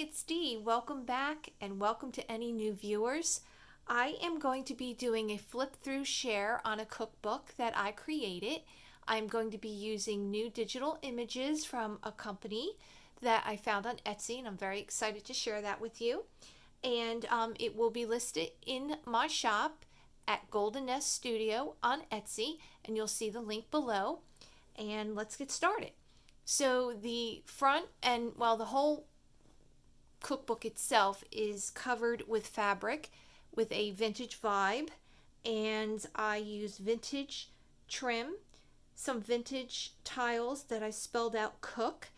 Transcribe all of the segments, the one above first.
it's Dee. Welcome back and welcome to any new viewers. I am going to be doing a flip through share on a cookbook that I created. I'm going to be using new digital images from a company that I found on Etsy, and I'm very excited to share that with you. And it will be listed in my shop at Golden Nest Studio on Etsy, and you'll see the link below. And let's get started. So the front and, well, the whole cookbook itself is covered with fabric with a vintage vibe, and I use vintage trim, some vintage tiles that I spelled out cook,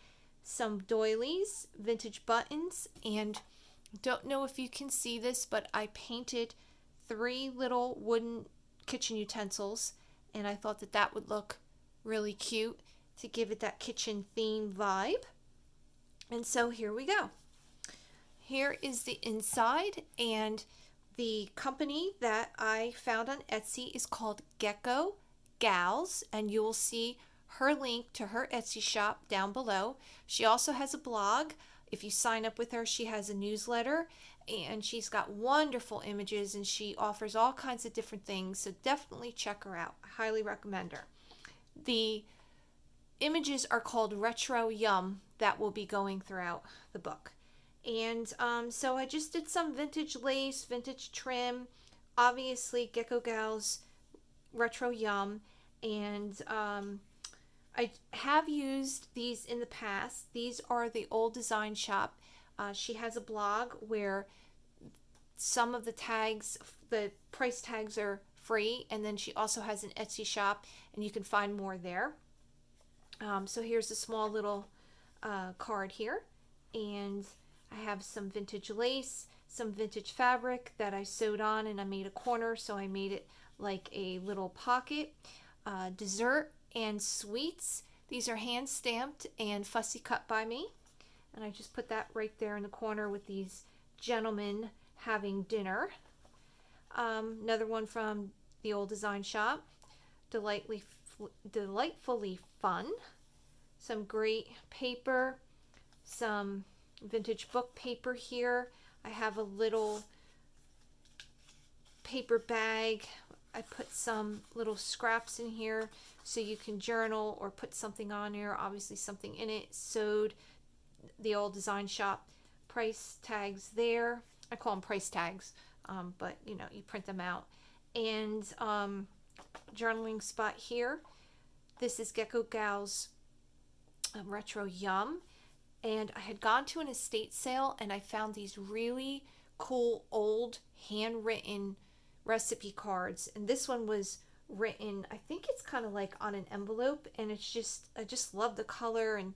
some doilies, vintage buttons, and don't know if you can see this, but I painted 3 little wooden kitchen utensils, and I thought that that would look really cute to give it that kitchen theme vibe. And so here we go. Here is the inside, and the company that I found on Etsy is called Gecko Gals, and you will see her link to her Etsy shop down below. She also has a blog. If you sign up with her, she has a newsletter, and she's got wonderful images, and she offers all kinds of different things, so definitely check her out. I highly recommend her. The images are called Retro Yum that will be going throughout the book. And so I just did some vintage lace, vintage trim, obviously Gecko Gals Retro Yum, and I have used these in the past. These are the Old Design Shop. She has a blog where some of the tags, the price tags are free, and then she also has an Etsy shop, and you can find more there. So here's a small little card here, and I have some vintage lace, some vintage fabric that I sewed on, and I made a corner, so I made it like a little pocket. Dessert and sweets. These are hand stamped and fussy cut by me, and I just put that right there in the corner with these gentlemen having dinner. Another one from the Old Design Shop. Delightfully fun. Some great paper, some vintage book paper here. I have a little paper bag. I put some little scraps in here so you can journal or put something on here, obviously something in it. Sewed the Old Design Shop price tags there. I call them price tags, but you know, you print them out. And journaling spot here. This is Gecko Gals Retro Yum, and I had gone to an estate sale and I found these really cool old handwritten recipe cards, and this one was written, I think it's kind of like on an envelope, and it's just, I just love the color and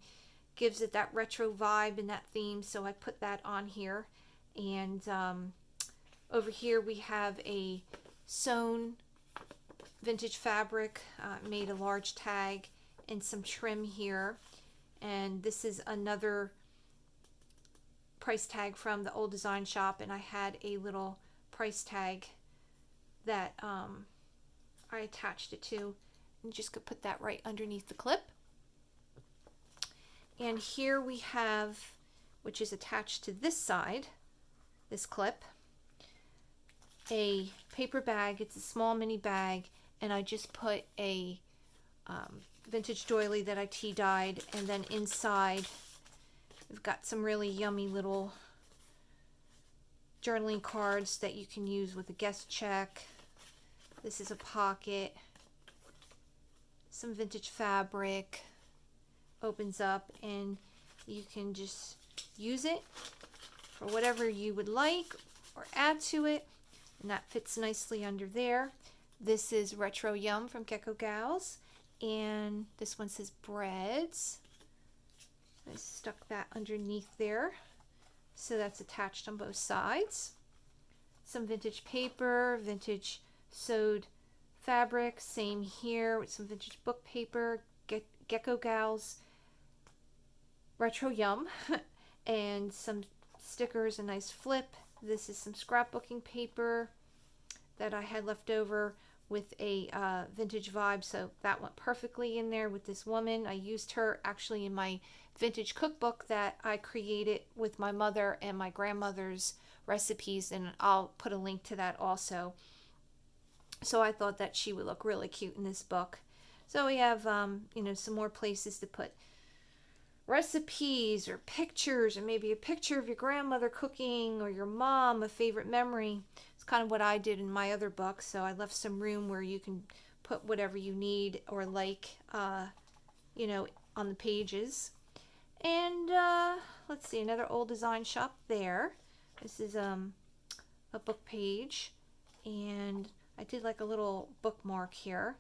gives it that retro vibe and that theme, so I put that on here. And over here we have a sewn vintage fabric, made a large tag and some trim here, and this is another price tag from the Old Design Shop, and I had a little price tag that I attached it to, and just could put that right underneath the clip. And here we have, which is attached to this side, this clip, a paper bag. It's a small mini bag, and I just put a vintage doily that I tea dyed, and then inside we've got some really yummy little journaling cards that you can use with a guest check. This is a pocket, some vintage fabric, opens up, and you can just use it for whatever you would like or add to it, and that fits nicely under there. This is Retro Yum from Gecko Gals, and this one says breads. I stuck that underneath there, so that's attached on both sides. Some vintage paper, vintage sewed fabric, same here with some vintage book paper, Gecko Gals Retro Yum, and some stickers, a nice flip. This is some scrapbooking paper that I had left over with a vintage vibe, so that went perfectly in there with this woman. I used her actually in my vintage cookbook that I created with my mother and my grandmother's recipes, and I'll put a link to that also. So I thought that she would look really cute in this book. So we have some more places to put recipes or pictures, or maybe a picture of your grandmother cooking or your mom, a favorite memory. It's kind of what I did in my other book. So I left some room where you can put whatever you need or like, on the pages. And let's see, another old design shop there. This is a book page, and I did like a little bookmark here.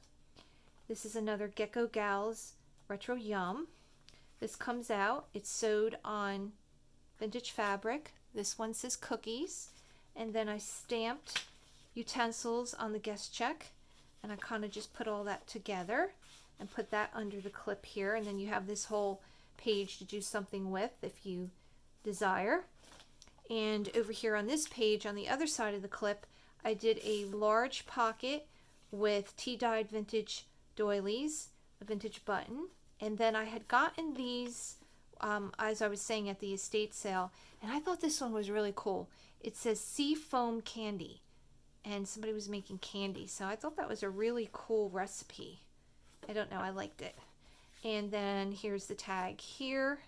This is another Gecko Gals Retro Yum. This comes out, it's sewed on vintage fabric. This one says cookies, and then I stamped utensils on the guest check, and I kind of just put all that together and put that under the clip here, and then you have this whole page to do something with if you desire. And over here on this page, on the other side of the clip, I did a large pocket with tea-dyed vintage doilies, a vintage button, and then I had gotten these, as I was saying, at the estate sale, and I thought this one was really cool. It says sea foam candy, and somebody was making candy, so I thought that was a really cool recipe. I don't know, I liked it. And then here's the tag here.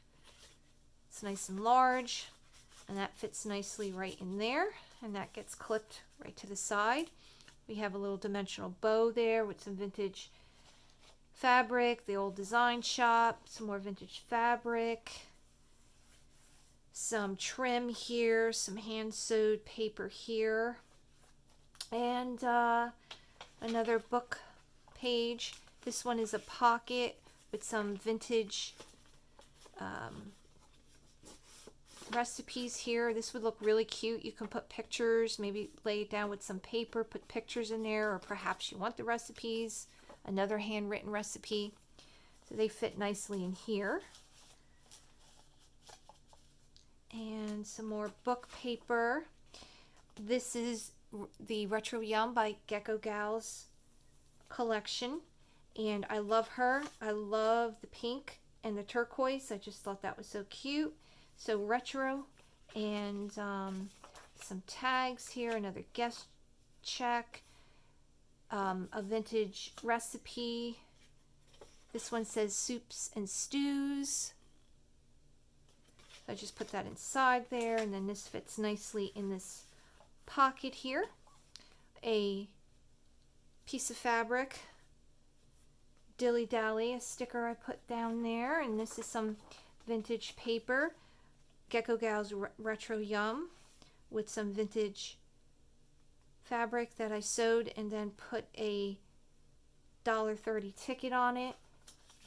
It's nice and large, and that fits nicely right in there, and that gets clipped right to the side. We have a little dimensional bow there with some vintage fabric, the old design shop, some more vintage fabric, some trim here, some hand sewed paper here, and another book page. This one is a pocket with some vintage recipes here. This would look really cute. You can put pictures, maybe lay it down with some paper, put pictures in there, or perhaps you want the recipes, another handwritten recipe. So they fit nicely in here. And some more book paper. This is the Retro Yum by Gecko Gals collection, and I love her. I love the pink and the turquoise. I just thought that was so cute. So retro, and some tags here, another guest check, a vintage recipe. This one says soups and stews. So I just put that inside there, and then this fits nicely in this pocket here. A piece of fabric, dilly dally, a sticker I put down there, and this is some vintage paper, Gecko Gals Retro Yum, with some vintage fabric that I sewed and then put a $1.30 ticket on it.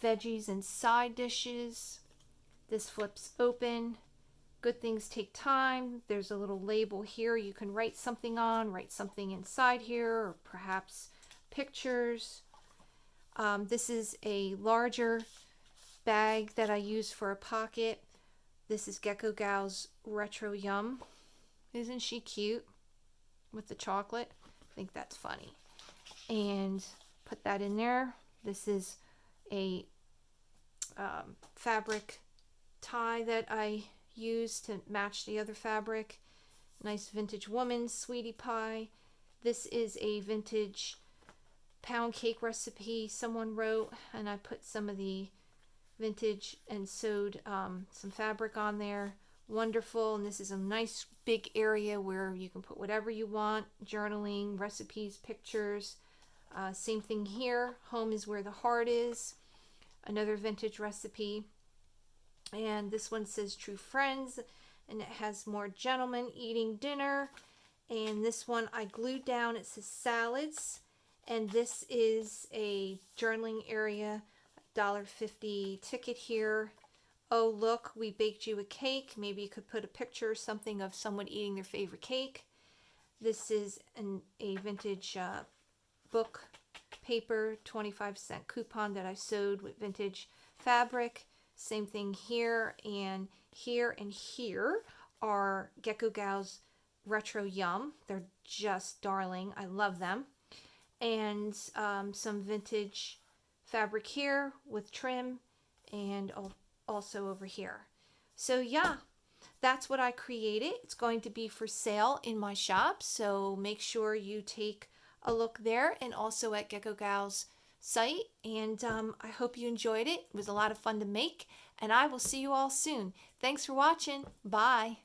Veggies and side dishes. This flips open. Good things take time. There's a little label here you can write something on, write something inside here, or perhaps pictures. This is a larger bag that I use for a pocket. This is Gecko Gals Retro Yum. Isn't she cute with the chocolate? I think that's funny. And put that in there. This is a fabric tie that I use to match the other fabric. Nice vintage woman sweetie pie. This is a vintage pound cake recipe someone wrote, and I put some of the vintage and sewed some fabric on there. Wonderful. And this is a nice big area where you can put whatever you want, journaling, recipes, pictures. Same thing here. Home is where the heart is. Another vintage recipe. And this one says True Friends, and it has more gentlemen eating dinner. And this one I glued down, it says salads, and this is a journaling area, $1.50 ticket here. Oh look, we baked you a cake. Maybe you could put a picture or something of someone eating their favorite cake. This is a vintage book paper, 25-cent coupon that I sewed with vintage fabric. Same thing here and here and here are Gecko Gals Retro Yum. They're just darling. I love them. and some vintage fabric here with trim, and also over here. So yeah, that's what I created. It's going to be for sale in my shop, so make sure you take a look there and also at Gecko Gal's site. And I hope you enjoyed it. It was a lot of fun to make, and I will see you all soon. Thanks for watching. Bye.